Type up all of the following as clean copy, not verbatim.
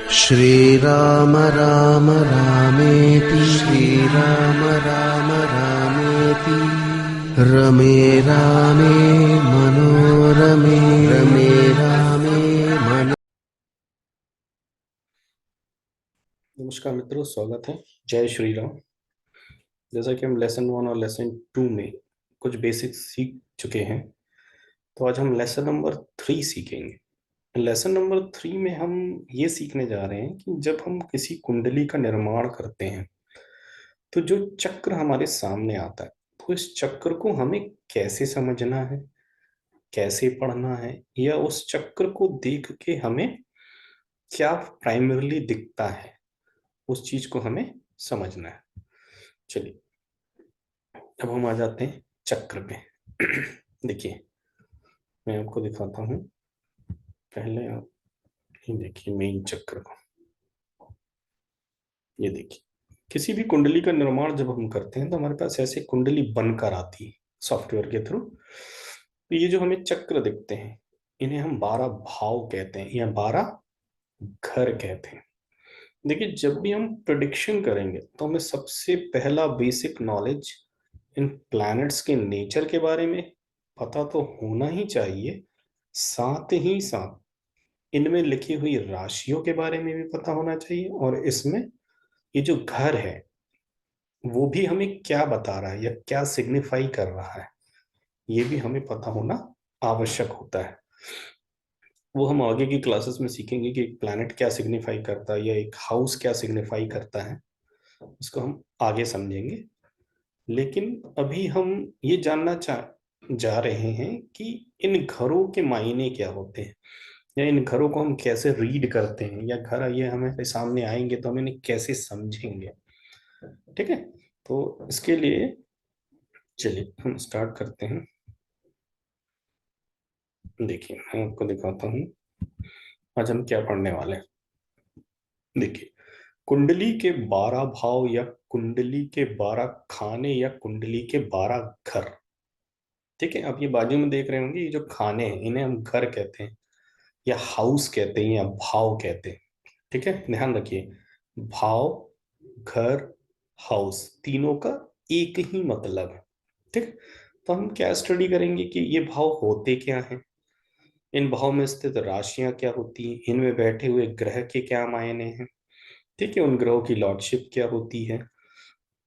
श्रीराम राम रामेति श्रीराम राम रामेति रमे रामे मनोरमे रमे रामे मन। नमस्कार मित्रों, स्वागत है। जय श्री राम। जैसा कि हम लेसन 1 और लेसन 2 में कुछ बेसिक्स सीख चुके हैं, तो आज हम लेसन नंबर 3 सीखेंगे। लेसन नंबर 3 में हम ये सीखने जा रहे हैं कि जब हम किसी कुंडली का निर्माण करते हैं तो जो चक्र हमारे सामने आता है, तो इस चक्र को हमें कैसे समझना है, कैसे पढ़ना है, या उस चक्र को देख के हमें क्या प्राइमरीली दिखता है, उस चीज को हमें समझना है। चलिए, अब हम आ जाते हैं चक्र पे। देखिए, मैं आपको दिखाता हूँ। पहले आप ये देखिए मेन चक्र को। ये देखिए, किसी भी कुंडली का निर्माण जब हम करते हैं तो हमारे पास ऐसे कुंडली बनकर आती है सॉफ्टवेयर के थ्रू। तो ये जो हमें चक्र दिखते हैं, इन्हें हम 12 भाव कहते हैं या 12 घर कहते हैं। देखिए, जब भी हम प्रिडिक्शन करेंगे तो हमें सबसे पहला बेसिक नॉलेज इन प्लैनेट्स के नेचर के बारे में पता तो होना ही चाहिए। साथ ही साथ इनमें लिखी हुई राशियों के बारे में भी पता होना चाहिए, और इसमें ये जो घर है वो भी हमें क्या बता रहा है या क्या सिग्निफाई कर रहा है, ये भी हमें पता होना आवश्यक होता है। वो हम आगे की क्लासेस में सीखेंगे कि एक प्लैनेट क्या सिग्निफाई करता है या एक हाउस क्या सिग्निफाई करता है, इसको हम आगे समझेंगे। लेकिन अभी हम ये जानना जा रहे हैं कि इन घरों के मायने क्या होते हैं, या इन घरों को हम कैसे रीड करते हैं, या घर ये हमें सामने आएंगे तो हम इन्हें कैसे समझेंगे। ठीक है, तो इसके लिए चलिए हम स्टार्ट करते हैं। देखिए, मैं आपको दिखाता हूँ आज हम क्या पढ़ने वाले हैं। देखिए, कुंडली के 12 भाव या कुंडली के 12 खाने या कुंडली के 12 घर। ठीक है, आप ये बाजू में देख रहे होंगे, ये जो खाने हैं इन्हें हम घर कहते हैं या हाउस कहते हैं या भाव कहते हैं। ठीक है, ध्यान रखिए, भाव, घर, हाउस, तीनों का एक ही मतलब है। ठीक, तो हम क्या स्टडी करेंगे कि ये भाव होते क्या हैं, इन भाव में स्थित राशियां क्या होती हैं, इनमें बैठे हुए ग्रह के क्या मायने हैं। ठीक है, उन ग्रहों की लॉर्डशिप क्या होती है,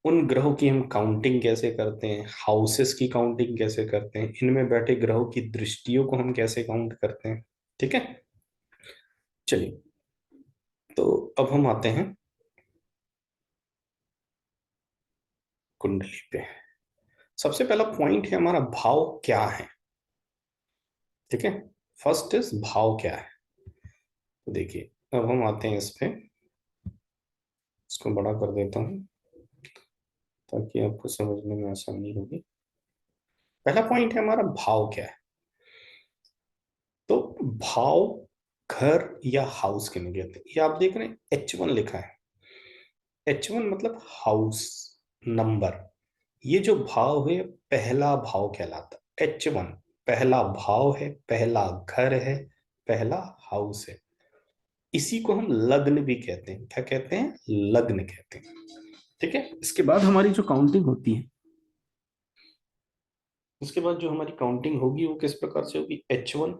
उन ग्रहों की हम काउंटिंग कैसे करते हैं, हाउसेस की काउंटिंग कैसे करते हैं, इनमें बैठे ग्रहों की दृष्टियों को हम कैसे काउंट करते हैं। ठीक है, चलिए, तो अब हम आते हैं कुंडली पे। सबसे पहला पॉइंट है हमारा, भाव क्या है। ठीक है, फर्स्ट इज भाव क्या है। तो देखिए, अब हम आते हैं इस पे, इसको बड़ा कर देता हूँ ताकि आपको समझने में आसानी होगी। पहला पॉइंट है हमारा, भाव क्या है। तो भाव घर या हाउस के लिए कहते हैं। ये आप देख रहे हैं H1 लिखा है। H1 मतलब हाउस नंबर। ये जो भाव है पहला भाव कहलाता है। H1 पहला भाव है, पहला घर है, पहला हाउस है। इसी को हम लग्न भी कहते हैं। क्या कहते हैं? लग्न कहते हैं। ठीक है, इसके बाद हमारी जो काउंटिंग होती है, उसके बाद जो हमारी काउंटिंग होगी वो किस प्रकार से होगी? H1,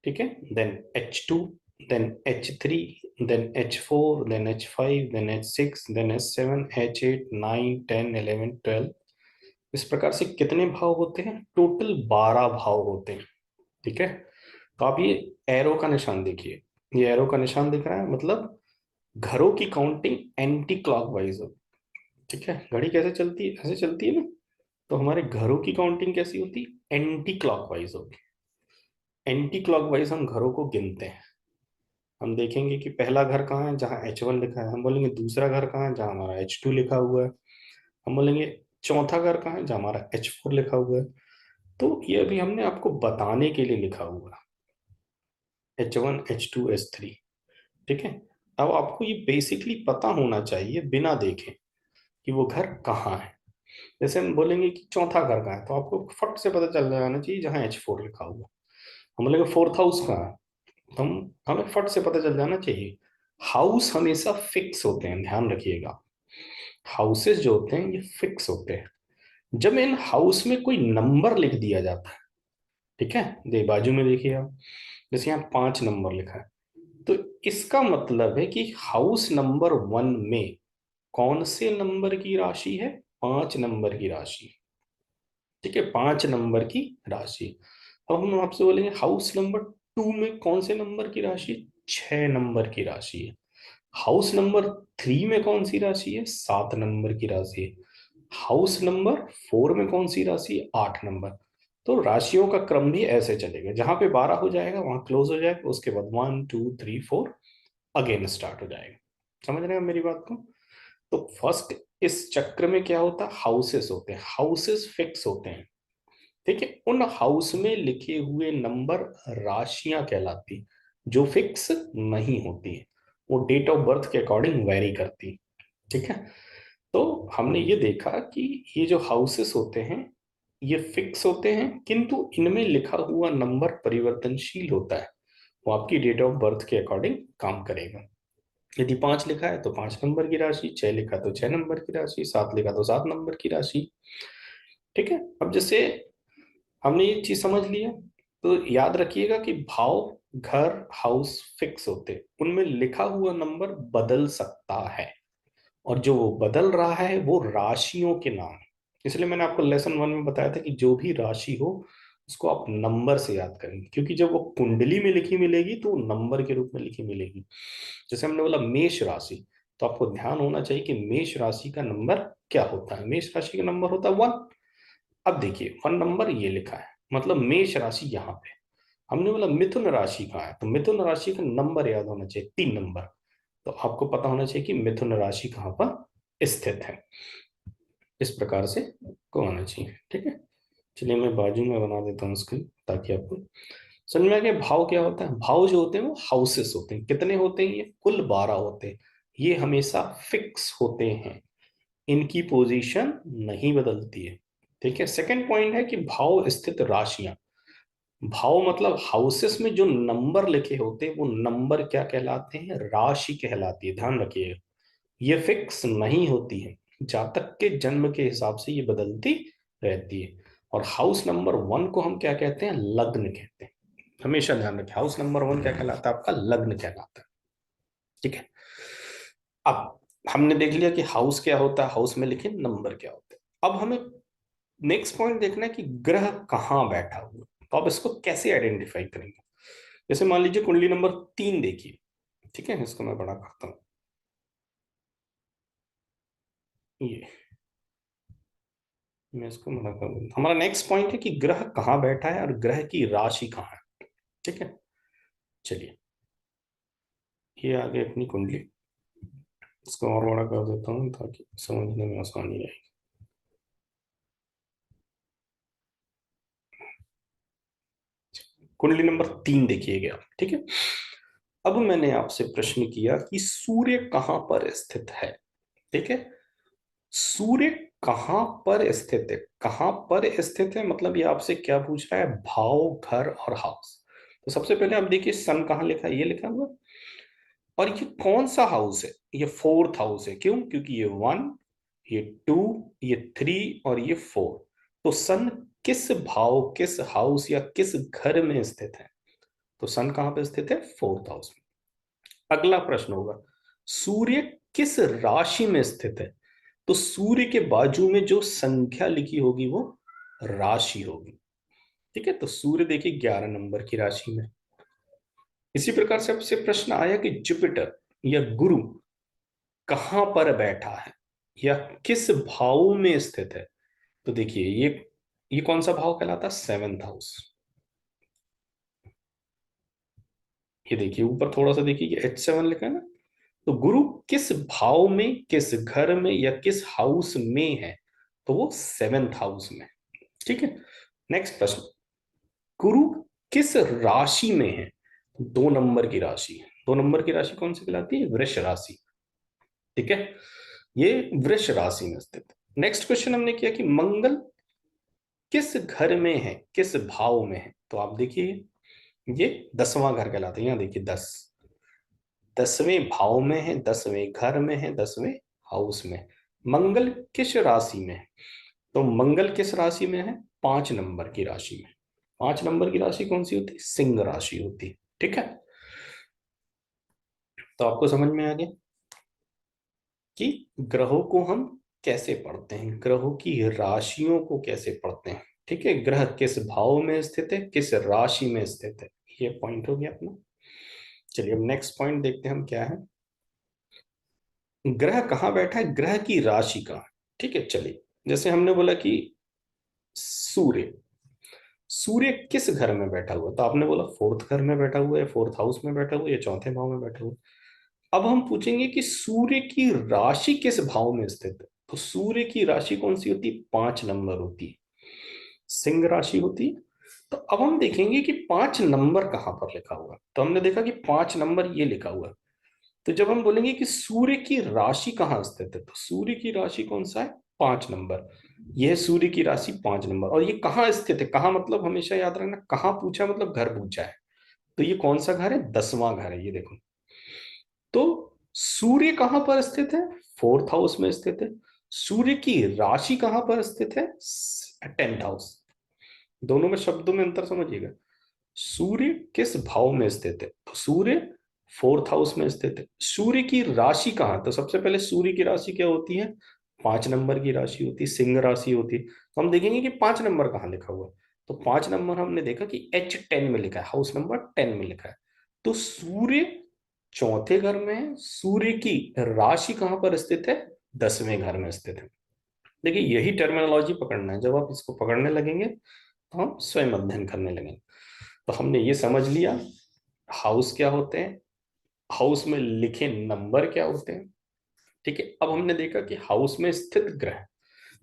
ठीक है, then H2, then H3, then H4, then H5, then H6, then H7, H8, 9, 10, 11, 12। इस प्रकार से कितने भाव होते हैं? टोटल 12 भाव होते हैं। ठीक है, तो आप ये एरो का निशान देखिए, ये एरो का निशान दिख रहा है, मतलब घरों की काउंटिंग एंटी क्लॉकवाइज होगी। ठीक है, घड़ी कैसे चलती है? ऐसे चलती है ना, तो हमारे घरों की काउंटिंग कैसी होती है? एंटी क्लॉकवाइज होगी। एंटी क्लॉकवाइज हम घरों को गिनते हैं। हम देखेंगे कि पहला घर कहाँ है, जहाँ H1 लिखा है। हम बोलेंगे दूसरा घर कहाँ है, जहाँ हमारा H2 लिखा हुआ है। हम बोलेंगे चौथा घर कहाँ है, जहाँ हमारा H4 लिखा हुआ है। तो ये अभी हमने आपको बताने के लिए लिखा हुआ है, H1, H2, H3। ठीक है, अब आपको ये बेसिकली पता होना चाहिए बिना देखे कि वो घर कहाँ है। जैसे हम बोलेंगे कि चौथा घर कहाँ है, तो आपको फट से पता चल जाना चाहिए जहाँ H4 लिखा हुआ है। हम बोलेंगे फोर्थ हाउस कहाँ है, तो हम हमें फट से पता चल जाना चाहिए। हाउस हमेशा फिक्स होते हैं, ध्यान रखिएगा। हाउसेस जो होते हैं ये फिक्स होते हैं। जब इन हाउस में कोई नंबर लिख दिया जाता है, ठीक है, बाजू में देखिए आप, जैसे यहाँ 5 नंबर लिखा है, तो इसका मतलब है कि हाउस नंबर 1 में कौन से नंबर की राशि है? 5 नंबर की राशि। ठीक है, 5 नंबर की राशि। अब हम आपसे बोलेंगे हाउस नंबर 2 में कौन से नंबर की राशि? 6 नंबर की राशि है। हाउस नंबर 3 में कौन सी राशि है? 7 नंबर की राशि है। हाउस नंबर 4 में कौन सी राशि है? 8 नंबर। तो राशियों का क्रम भी ऐसे चलेगा, जहां पे 12 हो जाएगा वहां क्लोज हो जाएगा, उसके बाद 1 2 3 4 अगेन स्टार्ट हो जाएगा। समझ रहे हैं आप मेरी बात को? तो फर्स्ट, इस चक्र में क्या होता है? हाउसेस होते हैं, हाउसेस फिक्स होते हैं। ठीक है, उन हाउस में लिखे हुए नंबर राशियां कहलाती, जो फिक्स नहीं होती है, वो डेट ऑफ बर्थ के अकॉर्डिंग वेरी करती। ठीक है, तो हमने ये देखा कि ये जो हाउसेस होते हैं ये फिक्स होते हैं, किंतु इनमें लिखा हुआ नंबर परिवर्तनशील होता है। वो आपकी डेट ऑफ बर्थ के अकॉर्डिंग काम करेगा। यदि 5 लिखा है तो 5 नंबर की राशि, 6 लिखा तो 6 नंबर की राशि, 7 लिखा तो 7 नंबर की राशि। ठीक है, अब जैसे हमने ये चीज समझ लिया, तो याद रखिएगा कि भाव, घर, हाउस फिक्स होते, उनमें लिखा हुआ नंबर बदल सकता है, और जो वो बदल रहा है वो राशियों के नाम है। इसलिए मैंने आपको लेसन 1 में बताया था कि जो भी राशि हो उसको आप नंबर से याद करेंगे, क्योंकि जब वो कुंडली में लिखी मिलेगी तो वो नंबर के रूप में लिखी मिलेगी। जैसे हमने बोला मेष राशि, तो आपको ध्यान होना चाहिए कि मेष राशि का नंबर क्या होता है? मेष राशि का नंबर होता है 1। अब देखिए 1 नंबर ये लिखा है, मतलब मेष राशि यहाँ पे। हमने बोला मिथुन राशि कहाँ है, तो मिथुन राशि का नंबर याद होना चाहिए 3 नंबर। तो आपको पता होना चाहिए कि मिथुन राशि कहाँ पर स्थित है। इस प्रकार से को आना चाहिए। ठीक है, चलिए मैं बाजू में बना देता हूँ स्क्रीन, ताकि आपको समझ में आ गया। भाव क्या होता है? भाव जो होते हैं वो हाउसेस होते हैं। कितने होते हैं? ये कुल 12 होते हैं। ये हमेशा फिक्स होते हैं, इनकी पोजीशन नहीं बदलती है। ठीक है, सेकंड पॉइंट है कि भाव स्थित राशियां। भाव मतलब हाउसेस में जो नंबर लिखे होते हैं वो नंबर क्या कहलाते हैं? राशि कहलाती है। ध्यान रखिएगा, ये फिक्स नहीं होती है, जातक के जन्म के हिसाब से ये बदलती रहती है। और हाउस नंबर 1 को हम क्या कहते हैं? लग्न कहते हैं। हमेशा ध्यान रखें, हाउस नंबर 1 क्या कहलाता है? आपका लग्न कहलाता है। ठीक है, अब हमने देख लिया कि हाउस क्या होता है, हाउस में लिखे नंबर क्या होते हैं। अब हमें नेक्स्ट पॉइंट देखना है कि ग्रह कहाँ बैठा हुआ है। तो आप इसको कैसे आइडेंटिफाई करेंगे? जैसे मान लीजिए कुंडली नंबर 3 देखिए। ठीक है, इसको मैं बड़ा करता हूँ। ये मैं इसको बड़ा कर दूँ। हमारा नेक्स्ट पॉइंट है कि ग्रह कहाँ बैठा है और ग्रह की राशि कहाँ है। ठीक है, चलिए ये आ गई अपनी कुंडली। इसको और बड़ा कर देता हूँ ताकि समझने में आसानी आए। कुंडली नंबर 3 देखिएगा आप। ठीक है, अब मैंने आपसे प्रश्न किया कि सूर्य कहाँ पर स्थित है। ठीक है, सूर्य कहाँ पर स्थित है? कहाँ पर स्थित है मतलब ये आपसे क्या पूछ रहा है? भाव, घर और हाउस। तो सबसे पहले आप देखिए सन कहाँ लिखा है? ये लिखा हुआ। और ये कौन सा हाउस है? ये 4th हाउस है। क्यों? क्योंकि ये 1, ये 2, ये 3 और ये 4। तो सन किस भाव, किस हाउस या किस घर में स्थित है? तो सन कहाँ पे स्थित है? 4th हाउस में। अगला प्रश्न होगा, सूर्य किस राशि में स्थित है? तो सूर्य के बाजू में जो संख्या लिखी होगी वो राशि होगी। ठीक है, तो सूर्य देखिए 11 नंबर की राशि में। इसी प्रकार से आपसे प्रश्न आया कि जुपिटर या गुरु कहां पर बैठा है या किस भाव में स्थित है? तो देखिए ये कौन सा भाव कहलाता है? 7th house. ये देखिए ऊपर थोड़ा सा देखिए कि H7 लिखा है ना। तो गुरु किस भाव में, किस घर में या किस हाउस में है? तो वो 7th हाउस में। ठीक है, नेक्स्ट प्रश्न, गुरु किस राशि में है? 2 नंबर की राशि। 2 नंबर की राशि कौन सी कहलाती है? वृष राशि। ठीक है, ये वृष राशि में स्थित। नेक्स्ट क्वेश्चन हमने किया कि मंगल किस घर में है, किस भाव में है? तो आप देखिए ये 10वां घर कहलाता है। यहाँ देखिए 10, 10वें भाव में है, 10वें घर में है, 10वें हाउस में। मंगल किस राशि में है? तो मंगल किस राशि में है? 5 नंबर की राशि में। 5 नंबर की राशि कौन सी होती है? सिंह राशि होती है। ठीक है, तो आपको समझ में आ गया कि ग्रहों को हम कैसे पढ़ते हैं, ग्रहों की राशियों को कैसे पढ़ते हैं। ठीक है, ग्रह किस भाव में स्थित है, किस राशि में स्थित है, ये पॉइंट हो गया अपना। चलिए अब नेक्स्ट पॉइंट देखते हैं हम क्या है। ग्रह कहाँ बैठा है, ग्रह की राशि कहाँ है। ठीक है, चलिए जैसे हमने बोला कि सूर्य, सूर्य किस घर में बैठा हुआ है? तो आपने बोला फोर्थ घर में बैठा हुआ है, फोर्थ हाउस में बैठा हुआ है, या चौथे भाव में बैठा हुआ है। अब हम पूछेंगे कि सूर्य की राशि किस भाव में स्थित है। तो सूर्य की राशि कौन सी होती है? 5 नंबर होती है, सिंह राशि होती है। तो अब हम देखेंगे कि 5 नंबर कहाँ पर लिखा हुआ है। तो हमने देखा कि 5 नंबर ये लिखा हुआ है। तो जब हम बोलेंगे कि सूर्य की राशि कहाँ स्थित है, तो सूर्य की राशि कौन सा है? 5 नंबर। यह सूर्य की राशि 5 नंबर, और ये कहाँ स्थित है? कहाँ मतलब हमेशा याद रखना, कहाँ पूछा मतलब घर पूछा है। तो ये कौन सा घर है? 10वां घर है, ये देखो। तो सूर्य कहां पर स्थित है? फोर्थ हाउस में स्थित है। सूर्य की राशि कहां पर स्थित है? 10th house. दोनों में शब्दों में अंतर समझिएगा। सूर्य किस भाव में स्थित है? तो सूर्य फोर्थ हाउस में स्थित है। सूर्य की राशि कहाँ? तो सबसे पहले सूर्य की राशि क्या होती है? 5 नंबर की राशि होती है, सिंह राशि होती है। तो हम देखेंगे कि 5 नंबर कहाँ लिखा हुआ है। तो 5 नंबर हमने देखा कि H10 में लिखा है, हाउस नंबर 10 में लिखा है। तो सूर्य चौथे घर में है, सूर्य की राशि कहाँ पर स्थित है? 10वें घर में स्थित है। देखिए यही टर्मिनोलॉजी पकड़ना है, जब आप इसको पकड़ने लगेंगे तो हम स्वयं अध्ययन करने लगेंगे। तो हमने ये समझ लिया हाउस क्या होते हैं, हाउस में लिखे नंबर क्या होते हैं। ठीक है, अब हमने देखा कि हाउस में स्थित ग्रह,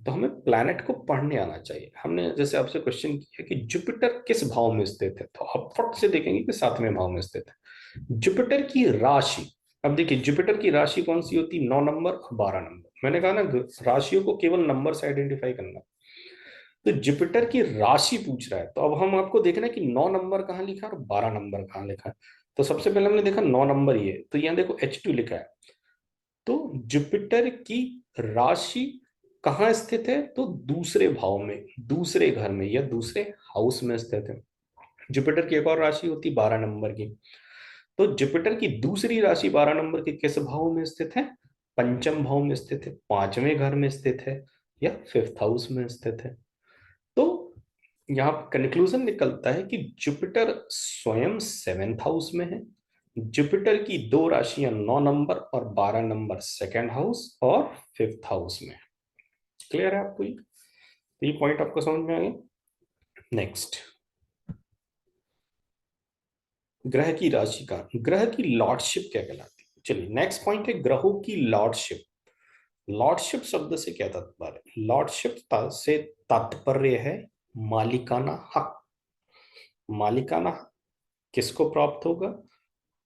तो हमें प्लैनेट को पढ़ने आना चाहिए। हमने जैसे आपसे क्वेश्चन किया कि जुपिटर किस भाव में स्थित है, तो आप फट से देखेंगे कि 7वें भाव में स्थित है। जुपिटर की राशि, अब देखिए जुपिटर की राशि कौन सी होती है? 9 नंबर और 12 नंबर। मैंने कहा ना राशियों को केवल नंबर से आइडेंटिफाई करना। तो जुपिटर की राशि पूछ रहा है, तो अब हम आपको देखना है कि 9 नंबर कहाँ लिखा है और 12 नंबर कहाँ लिखा है। तो सबसे पहले हमने देखा 9 नंबर ये, तो यहाँ देखो H2 लिखा है। तो जुपिटर की राशि कहाँ स्थित है? तो दूसरे भाव में, दूसरे घर में या दूसरे हाउस में स्थित है। जुपिटर की एक और राशि होती है 12 नंबर की। तो जुपिटर की दूसरी राशि 12 नंबर के किस भाव में स्थित है? पंचम भाव में स्थित है, 5वें घर में स्थित है, या फिफ्थ हाउस में स्थित है। तो यहाँ कंक्लूजन निकलता है कि जुपिटर स्वयं 7th हाउस में है। जुपिटर की दो राशियां 9 नंबर और 12 नंबर सेकेंड हाउस और फिफ्थ हाउस में। क्लियर है आपको ये? तो ये पॉइंट आपको समझ में आ गया। नेक्स्ट, ग्रह की राशि का, ग्रह की लॉर्डशिप क्या कहलाती है। चलिए नेक्स्ट पॉइंट है ग्रहों की लॉर्डशिप। लॉर्डशिप शब्द से क्या तात्पर्य है? लॉर्डशिप से तात्पर्य है मालिकाना हक। मालिकाना हक किसको प्राप्त होगा?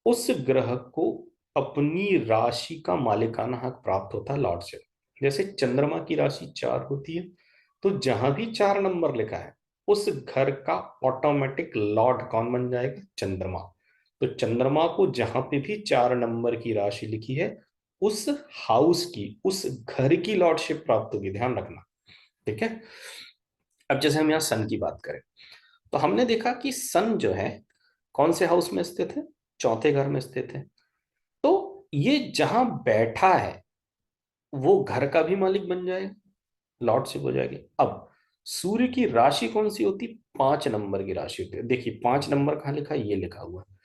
उस ग्रह को अपनी राशि का मालिकाना हक प्राप्त होता है लॉर्डशिप। जैसे चंद्रमा की राशि 4 होती है, तो जहां भी 4 नंबर लिखा है उस घर का ऑटोमेटिक लॉर्ड कौन बन जाएगा? चंद्रमा। तो चंद्रमा को जहां पे भी 4 नंबर की राशि लिखी है उस हाउस की, उस घर की लॉर्डशिप प्राप्त होगी, ध्यान रखना। ठीक है, अब जैसे हम यहाँ सन की बात करें, तो हमने देखा कि सन जो है कौन से हाउस में स्थित है? चौथे घर में स्थित है। तो ये जहां बैठा है वो घर का भी मालिक बन जाएगा, लॉर्डशिप हो जाएगी। अब सूर्य की राशि कौन सी होती? 5 नंबर की राशि होती है। देखिए 5 नंबर कहाँ लिखा है? ये लिखा हुआ है।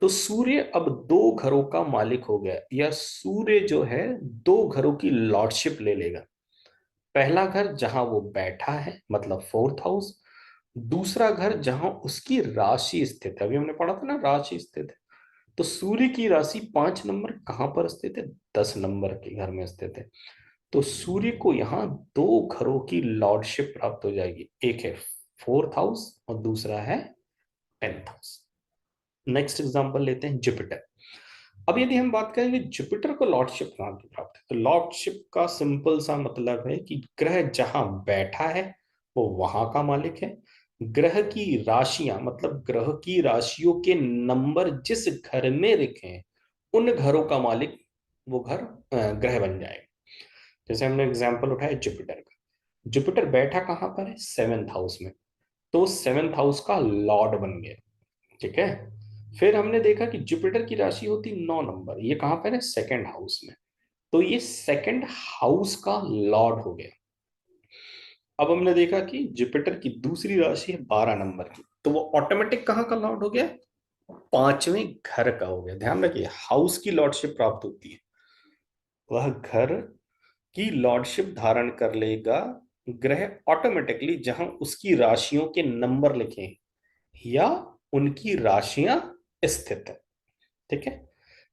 तो सूर्य अब दो घरों का मालिक हो गया, या सूर्य जो है दो घरों की लॉर्डशिप ले लेगा। पहला घर जहां वो बैठा है मतलब फोर्थ हाउस, दूसरा घर जहां उसकी राशि स्थित है। अभी हमने पढ़ा था ना राशि स्थित है। तो सूर्य की राशि 5 नंबर कहां पर स्थित है? 10 नंबर के घर में स्थित है। तो सूर्य को यहाँ दो घरों की लॉर्डशिप प्राप्त हो जाएगी, एक है फोर्थ हाउस और दूसरा है 10th हाउस। नेक्स्ट एग्जांपल लेते हैं जुपिटर। अब यदि हम बात करेंगे जुपिटर को लॉर्डशिप कहाँ की प्राप्त है, तो लॉर्डशिप का सिंपल सा मतलब है कि ग्रह जहां बैठा है वो वहां का मालिक है, ग्रह की राशियां मतलब ग्रह की राशियों के नंबर जिस घर में लिखे हैं उन घरों का मालिक वो घर ग्रह बन जाएगा। जैसे हमने एग्जांपल उठाया जुपिटर का। जुपिटर बैठा कहाँ पर है? सेवेंथ हाउस में। तो सेवेंथ हाउस का लॉर्ड बन गया। ठीक है। फिर हमने देखा कि जुपिटर की राशि होती 9 नंबर, ये कहाँ पर है? सेकंड हाउस में। तो ये सेकंड हाउस का लॉर्ड हो गया। अब हमने देखा कि जुपिटर की दूसरी राशि है 12 नंबर की, तो वो ऑटोमेटिक कहाँ का लॉर्ड हो गया? पांचवें घर का हो गया। ध्यान रखिए, हाउस की लॉर्डशिप प्राप्त होती है, वह घर की लॉर्डशिप धारण कर लेगा ग्रह ऑटोमेटिकली जहां उसकी राशियों के नंबर लिखे हैं या उनकी राशियां स्थित है। ठीक है।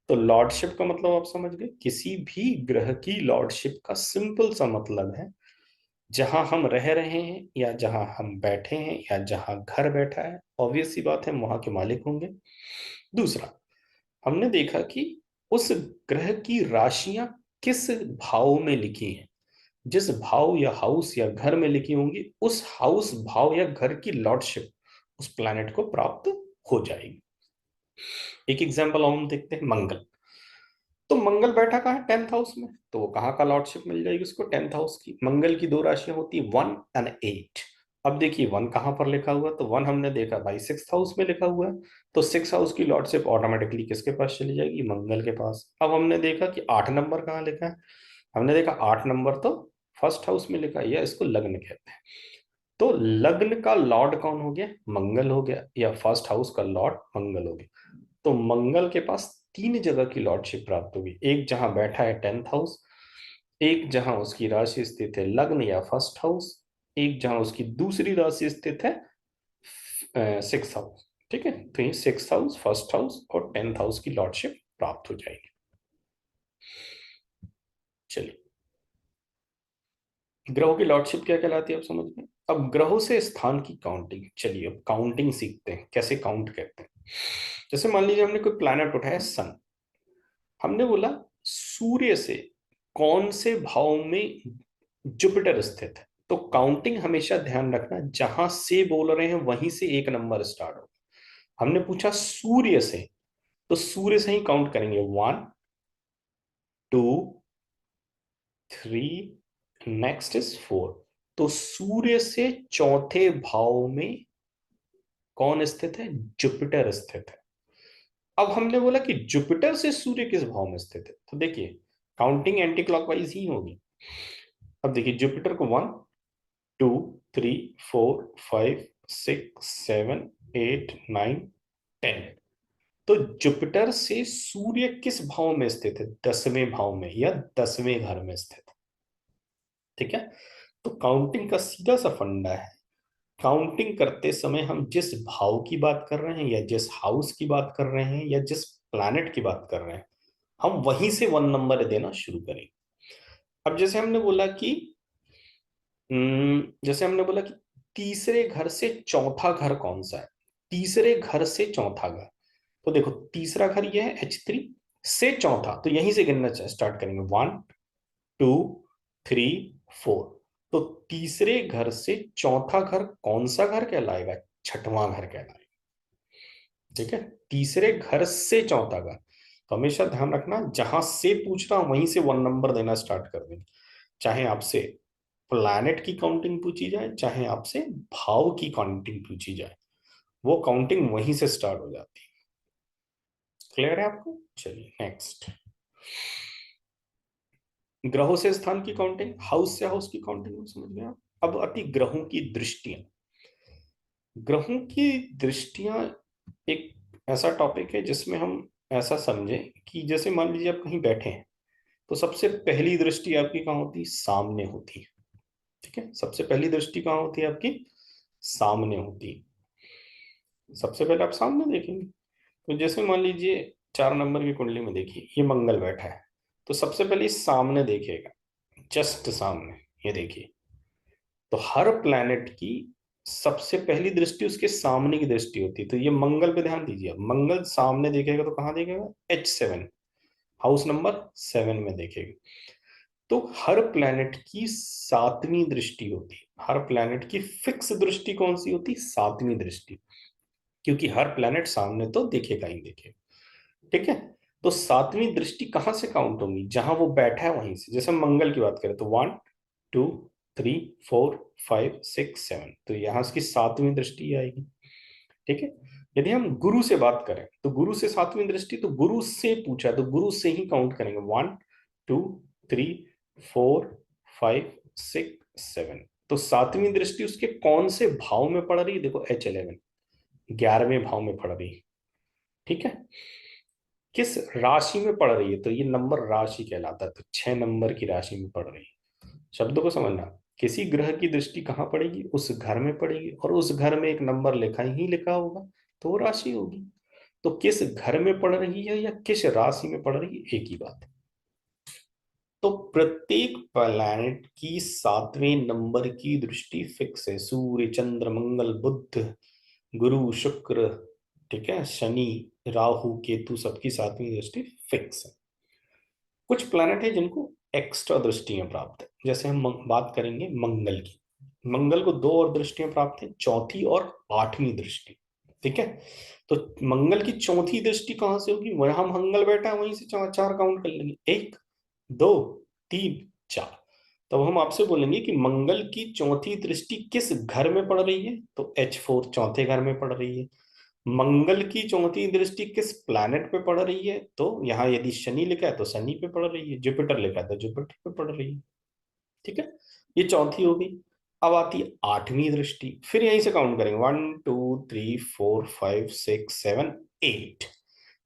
तो लॉर्डशिप का मतलब आप समझ गए, किसी भी ग्रह की लॉर्डशिप का सिंपल सा मतलब है जहां हम रह रहे हैं या जहां हम बैठे हैं या जहां घर बैठा है, ऑब्वियस सी बात है वहां के मालिक होंगे। दूसरा, हमने देखा कि उस ग्रह की राशियां किस भाव में लिखी हैं। जिस भाव या हाउस या घर में लिखी होंगी उस हाउस भाव या घर की लॉर्डशिप उस प्लैनेट को प्राप्त हो जाएगी। एक एग्जांपल हम देखते हैं, मंगल। तो मंगल बैठा कहाँ है? 10th हाउस में। तो वो कहाँ का लॉर्डशिप मिल जाएगी उसको? 10th हाउस की। मंगल की दो राशियां होती है 1 और 8। अब देखिए 1 कहाँ पर लिखा हुआ है? तो 1 हमने देखा भाई 6th हाउस में लिखा हुआ है। तो 6 हाउस की लॉर्डशिप ऑटोमेटिकली किसके पास चली जाएगी? मंगल के पास। अब हमने देखा कि 8 नंबर कहाँ लिखा है? हमने देखा 8 नंबर तो फर्स्ट हाउस में लिखा है, या इसको लग्न कहते हैं। तो लग्न का लॉर्ड कौन हो गया? मंगल हो गया, या फर्स्ट हाउस का लॉर्ड मंगल हो गया। तो मंगल के पास 3 जगह की लॉर्डशिप प्राप्त होगी, एक जहां बैठा है 10th हाउस, एक जहां उसकी राशि स्थित है लग्न या फर्स्ट हाउस, एक जहां उसकी दूसरी राशि स्थित है 6th हाउस। ठीक है। तो ये 6th हाउस, फर्स्ट हाउस और 10th हाउस की लॉर्डशिप प्राप्त हो जाएगी। चलिए, ग्रहों की लॉर्डशिप क्या कहलाती है आप समझ गए। अब ग्रहों से स्थान की काउंटिंग, चलिए अब काउंटिंग सीखते हैं, कैसे काउंट करते हैं। जैसे मान लीजिए हमने कोई प्लैनेट उठाया सन। हमने बोला सूर्य से कौन से भाव में जुपिटर स्थित है। तो काउंटिंग हमेशा ध्यान रखना, जहां से बोल रहे हैं वहीं से एक नंबर स्टार्ट हो। हमने पूछा सूर्य से, तो सूर्य से ही काउंट करेंगे 1, 2, 3, नेक्स्ट इज 4। तो सूर्य से चौथे भाव में कौन स्थित है? जुपिटर स्थित है। अब हमने बोला कि जुपिटर से सूर्य किस भाव में स्थित है, तो देखिए काउंटिंग एंटी क्लॉकवाइज ही होगी। अब देखिए जुपिटर को 1, 2, 3, 4, 5, 6, 7, 8, 9, 10। तो जुपिटर से सूर्य किस भाव में स्थित है? 10वें भाव में या 10वें घर में स्थित है। ठीक है। तो काउंटिंग का सीधा सा फंडा है, काउंटिंग करते समय हम जिस भाव की बात कर रहे हैं या जिस हाउस की बात कर रहे हैं या जिस प्लैनेट की बात कर रहे हैं, हम वहीं से 1 नंबर देना शुरू करेंगे। अब जैसे हमने बोला कि तीसरे घर से चौथा घर कौन सा है? तीसरे घर से चौथा घर, तो देखो तीसरा घर ये है H3 से चौथा, तो यहीं से गिनना स्टार्ट करेंगे 1, 2, 3, 4। तो तीसरे घर से चौथा घर कौन सा घर कहलाएगा? छठवां घर कहलाएगा। ठीक है। तीसरे घर से चौथा घर, तो हमेशा ध्यान रखना जहां से पूछ रहा हूं वहीं से 1 नंबर देना स्टार्ट कर देंगे। चाहे आपसे प्लैनेट की काउंटिंग पूछी जाए, चाहे आपसे भाव की काउंटिंग पूछी जाए, वो काउंटिंग वहीं से स्टार्ट हो जाती है। क्लियर है आपको? चलिए नेक्स्ट, ग्रहों से स्थान की काउंटिंग, हाउस से हाउस की काउंटिंग समझ गए आप। अब आती ग्रहों की दृष्टियां। ग्रहों की दृष्टियां एक ऐसा टॉपिक है जिसमें हम ऐसा समझें कि जैसे मान लीजिए आप कहीं बैठे हैं, तो सबसे पहली दृष्टि आपकी कहाँ होती है? सामने होती है। ठीक है। सबसे पहली दृष्टि कहाँ होती है आपकी? सामने होती है। सबसे पहले आप सामने देखेंगे। तो जैसे मान लीजिए 4 नंबर की कुंडली में देखिए ये मंगल बैठा है, तो सबसे पहले सामने देखेगा, जस्ट सामने। ये देखिए, तो हर प्लैनेट की सबसे पहली दृष्टि उसके सामने की दृष्टि होती है। तो ये मंगल पे ध्यान दीजिए, मंगल सामने देखेगा तो कहाँ देखेगा? H7, हाउस नंबर 7 में देखेगा। तो हर प्लैनेट की सातवीं दृष्टि होती है। हर प्लैनेट की फिक्स दृष्टि कौन सी होती? सातवीं दृष्टि, क्योंकि हर प्लैनेट सामने तो देखेगा ही देखेगा। ठीक है, तो सातवीं दृष्टि कहां से काउंट होगी? जहां वो बैठा है वहीं से। जैसे हम मंगल की बात करें तो 1 2 3 4 5 6 7, तो यहां की सातवीं दृष्टि आएगी। ठीक है, यदि हम गुरु से बात करें तो गुरु से सातवीं दृष्टि, तो गुरु से पूछा तो गुरु से ही काउंट करेंगे। 1 2 3 4 5 6 7, तो सातवीं दृष्टि उसके कौन से भाव में पड़ रही है? देखो H11, 11वें भाव में पड़ रही है। ठीक है, किस राशि में पड़ रही है? तो ये नंबर राशि कहलाता है, तो 6 नंबर की राशि में पड़ रही है। शब्दों को समझना, किसी ग्रह की दृष्टि कहाँ पड़ेगी? उस घर में पड़ेगी, और उस घर में एक नंबर लिखा ही लिखा होगा, तो वो राशि होगी। तो किस घर में पड़ रही है या किस राशि में पड़ रही है, एक ही बात है। तो प्रत्येक प्लैनेट की सातवें नंबर की दृष्टि फिक्स है। सूर्य, चंद्र, मंगल, बुध, गुरु, शुक्र, ठीक है, शनि, राहु, केतु, सबकी सातवीं दृष्टि फिक्स है। कुछ प्लैनेट है जिनको एक्स्ट्रा दृष्टियां प्राप्त है। जैसे हम बात करेंगे मंगल की। मंगल को दो और दृष्टियां प्राप्त है, चौथी और आठवीं दृष्टि। ठीक है, तो मंगल की चौथी दृष्टि कहां से होगी? वहां मंगल बैठा है, वहीं से चार चार काउंट कर लेंगे, 1 2 3 4। तब हम आपसे बोलेंगे कि मंगल की चौथी दृष्टि किस घर में पड़ रही है? तो H4 चौथे घर में पड़ रही है। मंगल की चौथी दृष्टि किस प्लैनेट पे पड़ रही है? तो यहाँ यदि शनि लिखा है तो शनि पे पड़ रही है, जुपिटर लिखा है तो जुपिटर पे पड़ रही है। ठीक है, ये चौथी हो गई। अब आती है आठवीं दृष्टि, फिर यहीं से काउंट करेंगे 1 2 3 4 5 6 7 8।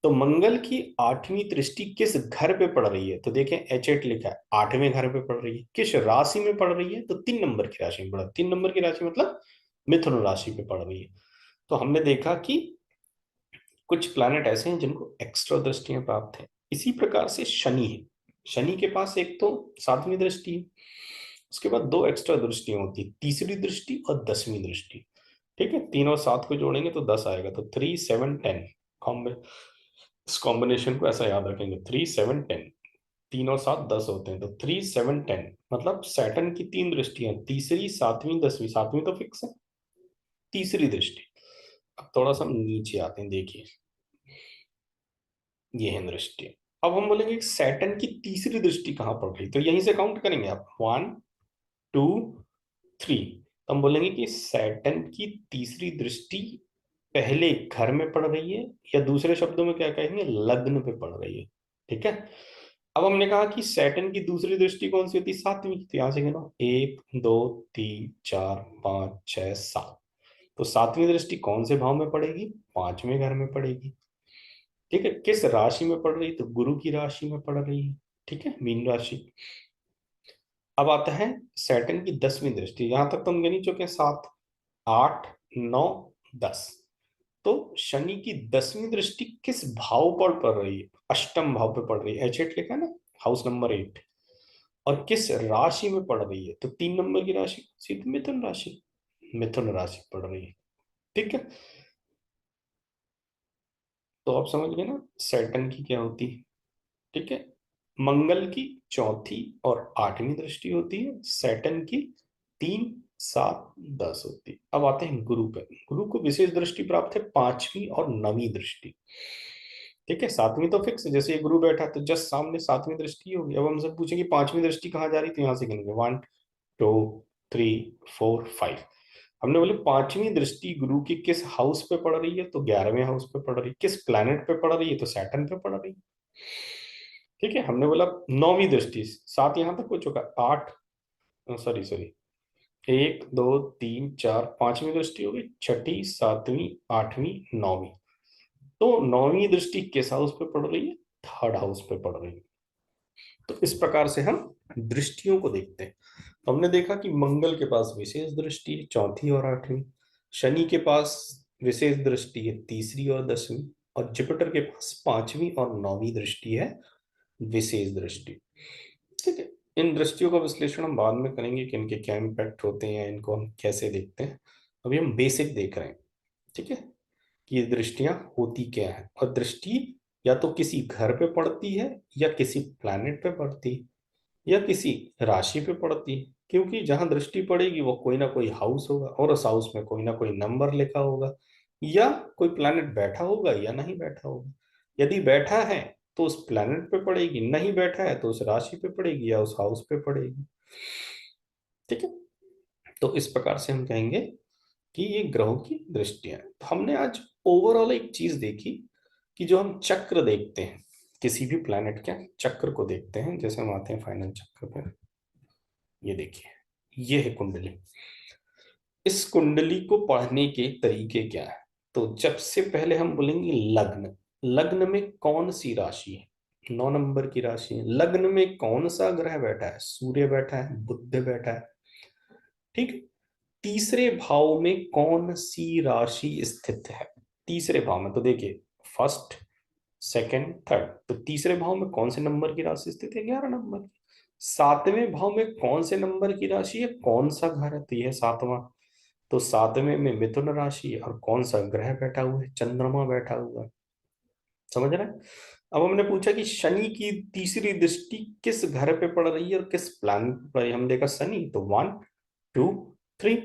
तो मंगल की आठवीं दृष्टि किस घर पे पड़ रही है? तो देखें H8 लिखा है, आठवें घर पे पड़ रही है। किस राशि में पड़ रही है? तो 3 नंबर की राशि में पड़ रही है। 3 नंबर की राशि मतलब मिथुन राशि पे पड़ रही है। तो हमने देखा कि कुछ प्लैनेट ऐसे हैं जिनको एक्स्ट्रा दृष्टियां प्राप्त है। इसी प्रकार से शनि है। शनि के पास एक तो सातवीं दृष्टि है, उसके बाद दो एक्स्ट्रा दृष्टियां होती है, तीसरी दृष्टि और 10वीं दृष्टि। ठीक है, 3 और 7 को जोड़ेंगे तो 10 आएगा, तो 3 7 10 कॉम्बे, इस कॉम्बिनेशन को ऐसा याद रखेंगे, 3 7 10। 3 और 7 10 होते हैं, तो 3 7 10 मतलब सैटर्न की 3 दृष्टियां, तीसरी, सातवीं, 10वीं। सातवीं तो फिक्स है, तीसरी दृष्टि। अब थोड़ा सा हम नीचे आते हैं, देखिए ये है दृष्टि। अब हम बोलेंगे सैटर्न की तीसरी दृष्टि कहां पड़ रही, तो यहीं से काउंट करेंगे आप, 1 2 3। तो हम बोलेंगे कि सैटर्न की तीसरी दृष्टि पहले घर में पड़ रही है, या दूसरे शब्दों में क्या कहेंगे, लग्न पे पड़ रही है। ठीक है, अब हमने कहा कि सैटर्न की दूसरी दृष्टि कौन सी होती है? सातवीं। तो यहां से गिनो, 1 2 3 4 5 6 7। तो सातवीं दृष्टि कौन से भाव में पड़ेगी? पांचवें घर में पड़ेगी। ठीक है, किस राशि में पड़ रही? तो गुरु की राशि में पड़ रही है। ठीक है, मीन राशि। अब आता है सैटर्न की 10वीं दृष्टि। यहां तक तो हम गिन ही चुके हैं, 7 8 9 10। तो शनि की 10वीं दृष्टि किस भाव पर पड़ रही है? अष्टम भाव पे पड़ रही है, H8 लिखा है ना, हाउस नंबर 8। और किस राशि में पड़ रही है? तो 3 नंबर की राशि, सीधी मिथुन राशि। मिथुन राशि पड़ रही है। ठीक है, तो आप समझ गए ना सैटर्न की क्या होती है। ठीक है, मंगल की चौथी और आठवीं दृष्टि होती है, सैटर्न की 3 7 10 होती है। अब आते हैं गुरु पे। गुरु को विशेष दृष्टि प्राप्त है, पांचवी और नवीं दृष्टि। ठीक है, सातवीं तो फिक्स है, जैसे ये गुरु बैठा तो जस्ट सामने सातवीं दृष्टि होगी। अब हमसे पूछेंगे पांचवी दृष्टि कहाँ जा रही, तो यहां से गिनेंगे 1 2 3 4 5। हमने बोले पांचवी दृष्टि गुरु की किस हाउस पे पड़ रही है? तो 11वें हाउस पे पड़ रही है। किस प्लैनेट पे पड़ रही है? तो सैटर्न पे पड़ रही है। ठीक है, हमने बोला नौवीं दृष्टि, सात यहां तक हो चुका, आठ, सॉरी सॉरी, 1 2 3 4 पांचवी दृष्टि हो गई, छठी, सातवीं, आठवीं, नौवीं। तो नौवीं दृष्टि किस हाउस पे पड़ रही है? थर्ड हाउस पे पड़ रही है। तो इस प्रकार से हम दृष्टियों को देखते हैं। तो हमने देखा कि मंगल के पास विशेष दृष्टि है, चौथी और आठवीं। शनि के पास विशेष दृष्टि है, तीसरी और 10वीं। और जुपिटर के पास पांचवी और नौवीं दृष्टि है, विशेष दृष्टि। ठीक है, इन दृष्टियों का विश्लेषण हम बाद में करेंगे कि इनके क्या इम्पैक्ट होते हैं, इनको हम कैसे देखते हैं। अभी हम बेसिक देख रहे हैं। ठीक है, कि ये दृष्टियां होती क्या है, और दृष्टि या तो किसी घर पे पड़ती है या किसी प्लैनेट पे पड़ती है। या किसी राशि पे पड़ती है, क्योंकि जहां दृष्टि पड़ेगी वो कोई ना कोई हाउस होगा और उस हाउस में कोई ना कोई नंबर लिखा होगा, या कोई प्लैनेट बैठा होगा या नहीं बैठा होगा। यदि बैठा है तो उस प्लैनेट पे पड़ेगी, नहीं बैठा है तो उस राशि पे पड़ेगी या उस हाउस पे पड़ेगी। ठीक है, तो इस प्रकार से हम कहेंगे कि ये ग्रहों की दृष्टियां हैं। तो हमने आज ओवरऑल एक चीज देखी कि जो हम चक्र देखते हैं किसी भी प्लैनेट के चक्र को देखते हैं, जैसे हम आते हैं फाइनल चक्र पे, ये देखिए ये है कुंडली। इस कुंडली को पढ़ने के तरीके क्या है? तो जब से पहले हम बोलेंगे लग्न, लग्न में कौन सी राशि है, 9 नंबर की राशि है। लग्न में कौन सा ग्रह बैठा है, सूर्य बैठा है, बुध बैठा है। ठीक है, तीसरे भाव में कौन सी राशि स्थित है, तीसरे भाव में, तो देखिए फर्स्ट सेकंड थर्ड, तो तीसरे भाव में कौन से नंबर की राशि स्थित है, 11 नंबर की। सातवें भाव में कौन से नंबर की राशि है, कौन सा घर है, तो यह है सातवां। तो सातवें में मिथुन राशि है और कौन सा ग्रह बैठा हुआ है, चंद्रमा बैठा हुआ है। समझ रहे हैं? अब हमने पूछा कि शनि की तीसरी दृष्टि किस घर पे पड़ रही है और किस प्लान पे पड़ रही है। हम देखा शनि, तो 1 2 3,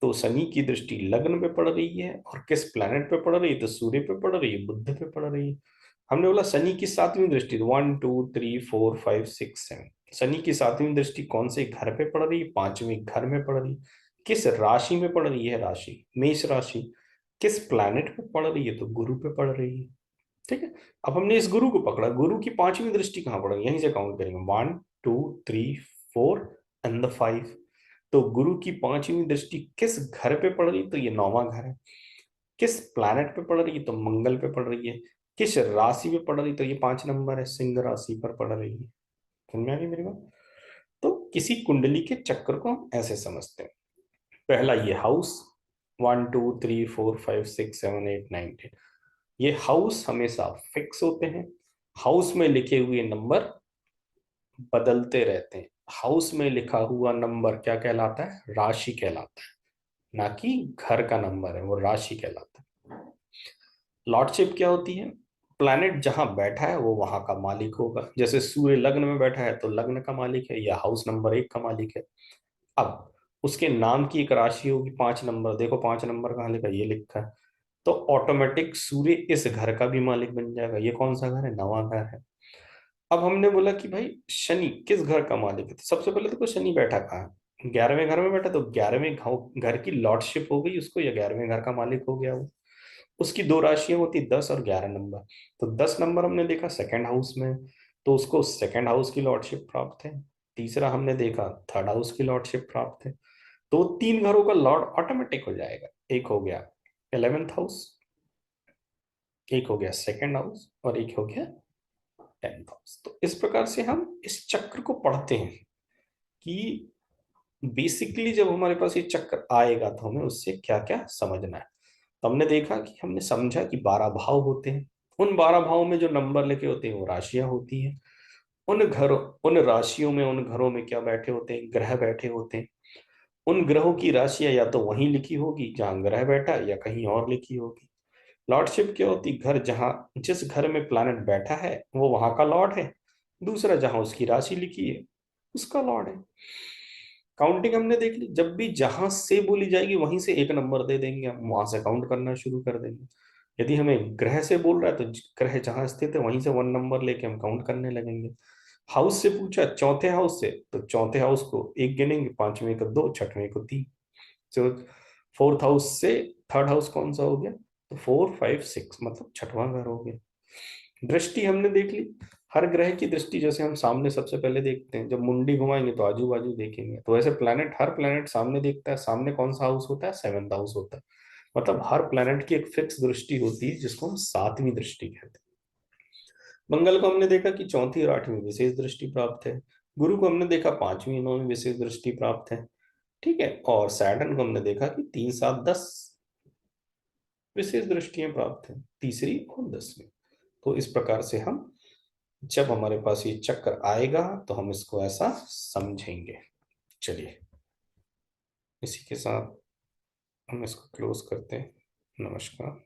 तो शनि की दृष्टि लग्न पे पड़ रही है और किस प्लैनेट पे पड़ रही है, तो सूर्य पे पड़ रही है, बुध पे पड़ रही है। हमने बोला शनि की सातवीं दृष्टि, 1 2 3 4 5 6 7, शनि की सातवीं दृष्टि कौन से घर पे पड़ रही है, पांचवें घर में पड़ रही है। किस राशि में पड़ रही है, राशि मेष राशि। किस प्लैनेट पे पड़ रही है, तो गुरु पे पड़ रही है। ठीक है, अब हमने इस गुरु को पकड़ा, गुरु की पांचवी दृष्टि कहाँ पड़ेगी, यहीं से काउंट करेंगे, 1 2 3 4 एंड 5। तो गुरु की पांचवी दृष्टि किस घर पे पड़ रही है, तो ये 9वां घर है। किस प्लैनेट पे पड़ रही है, तो मंगल पे पड़ रही है। किस राशि पे पड़ रही है, तो ये 5 नंबर है, सिंह राशि पर पड़ रही है। समझ में आ गई मेरी बात? तो किसी कुंडली के चक्र को हम ऐसे समझते हैं। पहला ये हाउस, 1 2 3 4 5 6 7 8 9 10, ये हाउस हमेशा फिक्स होते हैं। हाउस में लिखे हुए नंबर बदलते रहते हैं। हाउस में लिखा हुआ नंबर क्या कहलाता है, राशि कहलाता है, ना कि घर का नंबर है, वो राशि कहलाता है। लॉर्डशिप क्या होती है, प्लैनेट जहां बैठा है वो वहां का मालिक होगा। जैसे सूर्य लग्न में बैठा है तो लग्न का मालिक है या हाउस नंबर 1 का मालिक है। अब उसके नाम की एक राशि होगी 5 नंबर, देखो 5 नंबर कहाँ लिखा है, ये लिखा है, तो ऑटोमेटिक सूर्य इस घर का भी मालिक बन जाएगा। ये कौन सा घर है, 9वां घर है। अब हमने बोला कि भाई शनि किस घर का मालिक है, तो सबसे पहले देखो शनि बैठा कहाँ है, 11वें घर में बैठा, तो 11वें घर की लॉर्डशिप हो गई उसको, या 11वें घर का मालिक हो गया वो। उसकी दो राशियां होती 10 और 11 नंबर, तो 10 नंबर हमने देखा सेकंड हाउस में, तो उसको सेकंड हाउस की लॉर्डशिप प्राप्त है। तीसरा हमने देखा थर्ड हाउस की लॉर्डशिप प्राप्त है। तो 3 घरों का लॉर्ड ऑटोमेटिक हो जाएगा। एक हो गया 11th हाउस, एक हो गया सेकंड हाउस और एक हो गया 10th हाउस। तो इस प्रकार से हम इस चक्र को पढ़ते हैं कि बेसिकली जब हमारे पास ये चक्र आएगा तो हमें उससे क्या क्या समझना है। तो हमने देखा कि हमने समझा कि 12 भाव होते हैं। उन 12 भावों में जो नंबर लिखे होते हैं वो राशियां होती हैं। उन घरों, उन राशियों में, उन घरों में क्या बैठे होते हैं, ग्रह बैठे होते हैं। उन ग्रहों की राशियां या तो वहीं लिखी होगी जहां ग्रह बैठा है या कहीं और लिखी होगी। लॉर्डशिप क्या होती, घर जहां, जिस घर में प्लैनेट बैठा है वो वहां का लॉर्ड है, दूसरा जहां उसकी राशि लिखी है उसका लॉर्ड है। काउंटिंग हमने देख ली, जब भी जहां से बोली जाएगी वहीं से एक नंबर दे देंगे, हम वहां से काउंट करना शुरू कर देंगे। यदि हमें ग्रह से बोल रहा है तो ग्रह जहां स्थित है वहीं से 1 नंबर लेके हम काउंट करने लगेंगे। हाउस से पूछा, चौथे हाउस से, तो चौथे हाउस को एक गिनेंगे, पांचवें को 2, छठवें को 3। तो फोर्थ हाउस से थर्ड हाउस कौन सा हो गया, तो 4 5 6, मतलब छठवां घर हो गया। दृष्टि हमने देख ली, हर ग्रह की दृष्टि जैसे हम सामने सबसे पहले देखते हैं, जब मुंडी घुमाएंगे तो आजू बाजू देखेंगे, तो वैसे प्लैनेट, हर प्लैनेट सामने देखता है, सामने कौन सा हाउस होता है, 7th हाउस होता है। मतलब हर प्लैनेट की एक फिक्स दृष्टि होती है जिसको हम सातवीं दृष्टि कहते हैं। मंगल को हमने देखा कि चौथी और आठवीं विशेष दृष्टि प्राप्त है। गुरु को हमने देखा 5वीं 9वीं विशेष दृष्टि प्राप्त है। ठीक है, और सैटर्न को हमने देखा कि 3 7 10 विशेष दृष्टियां प्राप्त है, तीसरी और 10वीं। तो इस प्रकार से हम, जब हमारे पास ये चक्र आएगा तो हम इसको ऐसा समझेंगे। चलिए, इसी के साथ हम इसको क्लोज करते हैं। नमस्कार।